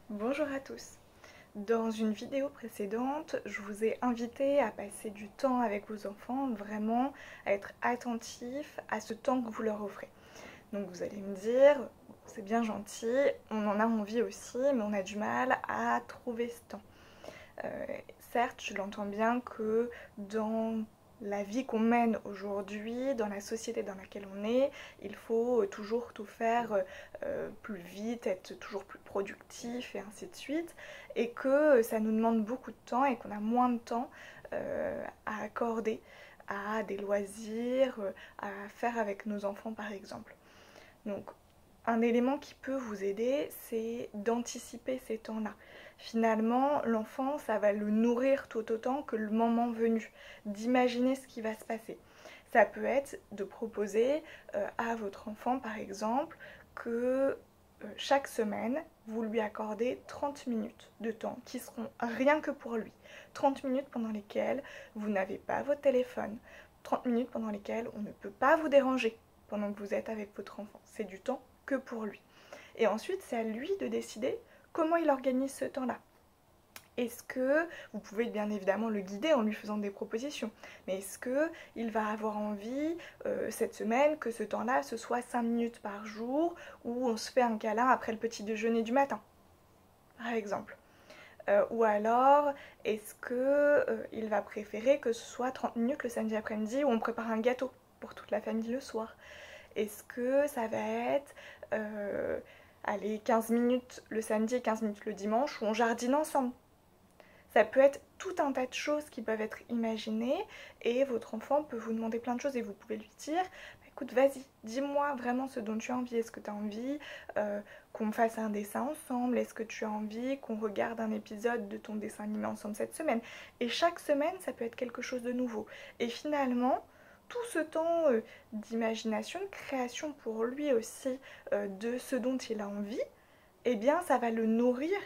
Bonjour à tous. Dans une vidéo précédente, je vous ai invité à passer du temps avec vos enfants, vraiment à être attentif à ce temps que vous leur offrez. Donc vous allez me dire, c'est bien gentil, on en a envie aussi, mais on a du mal à trouver ce temps. Certes, je l'entends bien que dans la vie qu'on mène aujourd'hui, dans la société dans laquelle on est, il faut toujours tout faire plus vite, être toujours plus productif et ainsi de suite, et que ça nous demande beaucoup de temps et qu'on a moins de temps à accorder à des loisirs, à faire avec nos enfants par exemple. Donc un élément qui peut vous aider, c'est d'anticiper ces temps-là. Finalement, l'enfant, ça va le nourrir tout autant que le moment venu, d'imaginer ce qui va se passer. Ça peut être de proposer à votre enfant, par exemple, que chaque semaine, vous lui accordez 30 minutes de temps qui seront rien que pour lui. 30 minutes pendant lesquelles vous n'avez pas votre téléphone. 30 minutes pendant lesquelles on ne peut pas vous déranger pendant que vous êtes avec votre enfant. C'est du temps que pour lui. Et ensuite, c'est à lui de décider comment il organise ce temps-là. Est-ce que, vous pouvez bien évidemment le guider en lui faisant des propositions, mais est-ce qu'il va avoir envie cette semaine que ce temps-là, ce soit 5 minutes par jour où on se fait un câlin après le petit déjeuner du matin, par exemple. Ou alors, est-ce qu'il va préférer que ce soit 30 minutes le samedi après-midi où on prépare un gâteau pour toute la famille le soir? Est-ce que ça va être allez, 15 minutes le samedi et 15 minutes le dimanche où on jardine ensemble? Ça peut être tout un tas de choses qui peuvent être imaginées et votre enfant peut vous demander plein de choses et vous pouvez lui dire bah, écoute, vas-y, dis-moi vraiment ce dont tu as envie. Est-ce que tu as envie qu'on fasse un dessin ensemble? Est-ce que tu as envie qu'on regarde un épisode de ton dessin animé ensemble cette semaine? Et chaque semaine, ça peut être quelque chose de nouveau. Et finalement, tout ce temps d'imagination, de création pour lui aussi de ce dont il a envie, eh bien ça va le nourrir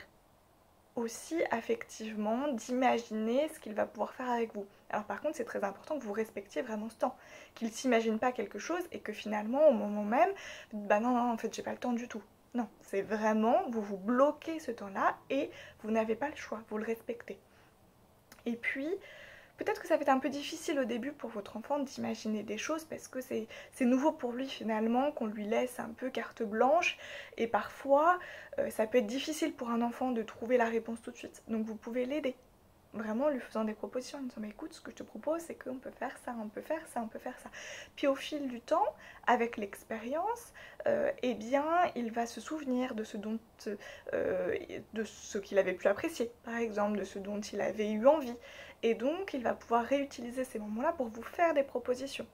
aussi affectivement, d'imaginer ce qu'il va pouvoir faire avec vous. Alors par contre, c'est très important que vous respectiez vraiment ce temps, qu'il ne s'imagine pas quelque chose et que finalement, au moment même, bah non, non, en fait, j'ai pas le temps du tout. Non, c'est vraiment, vous vous bloquez ce temps-là et vous n'avez pas le choix, vous le respectez. Et puis, peut-être que ça va être un peu difficile au début pour votre enfant d'imaginer des choses parce que c'est nouveau pour lui finalement, qu'on lui laisse un peu carte blanche et parfois ça peut être difficile pour un enfant de trouver la réponse tout de suite. Donc vous pouvez l'aider, vraiment en lui faisant des propositions, en lui disant bah, écoute, ce que je te propose c'est qu'on peut faire ça, on peut faire ça, on peut faire ça. Puis au fil du temps, avec l'expérience, eh bien il va se souvenir de ce dont de ce qu'il avait pu apprécier, par exemple, de ce dont il avait eu envie. Et donc, il va pouvoir réutiliser ces moments-là pour vous faire des propositions.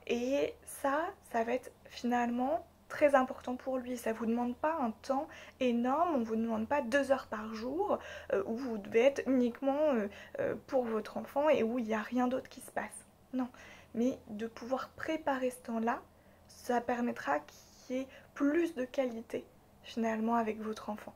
Et ça va être finalement très important pour lui. Ça ne vous demande pas un temps énorme, on ne vous demande pas 2 heures par jour où vous devez être uniquement pour votre enfant et où il n'y a rien d'autre qui se passe. Non, mais de pouvoir préparer ce temps-là, ça permettra qu'il y ait plus de qualité finalement avec votre enfant.